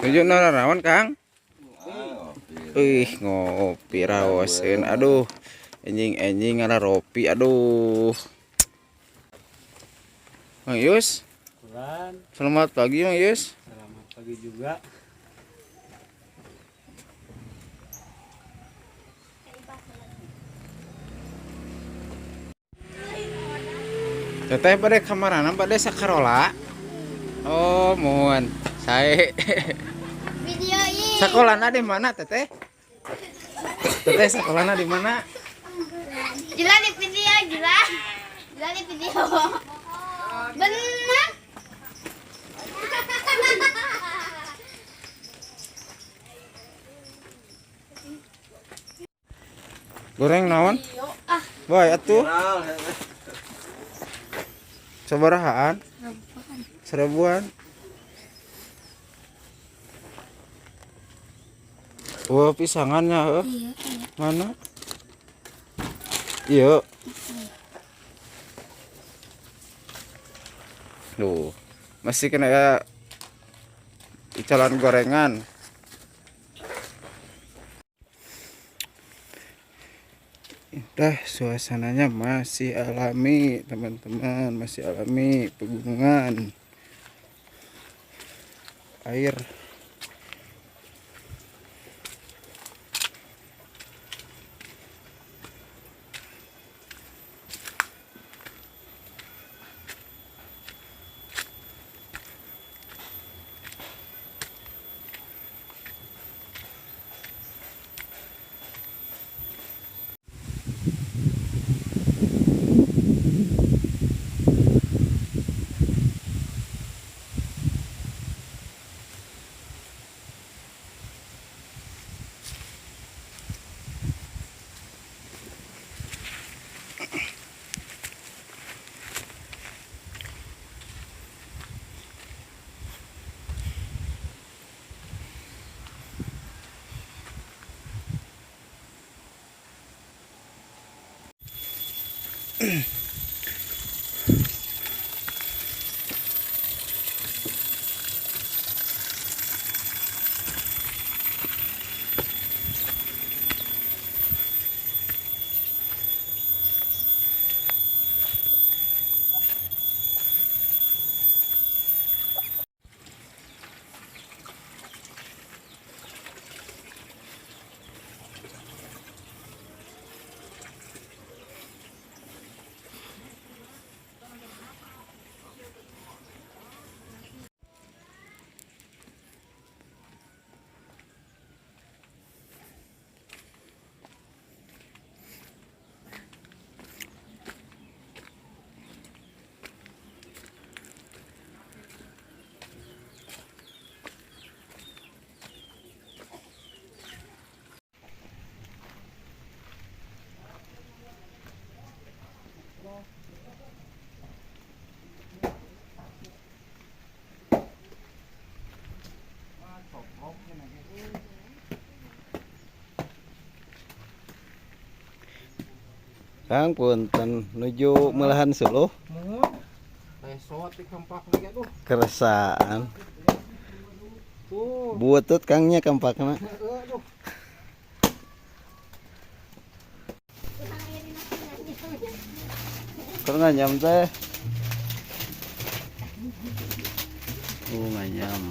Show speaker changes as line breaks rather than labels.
Tunjuk narawan Kang. Ngopi rawasin. Aduh. Enjing ada ropi. Aduh. Mang Yus. Selamat pagi Mang Yus.
Selamat pagi juga.
Teteh pada kamarana pada sakarola. Oh, mohon. Saya
Video ini.
sekolahnya di mana Teteh? Teteh sekolahnya di mana?
Gila di video, gila. Gila di video. Benar.
Goreng naon? Boy, atuh. Sabarahaan? 1000-an. Wah, pisangannya,
Iya.
mana? Iya. Duh, masih kena icalan gorengan. Dah, suasananya masih alami, teman-teman, masih alami pegunungan. Air. Kang punten nuju melahan suluh. Keresaan. Butut Kangnya kampakna. Karena nyam teh. Nganyam.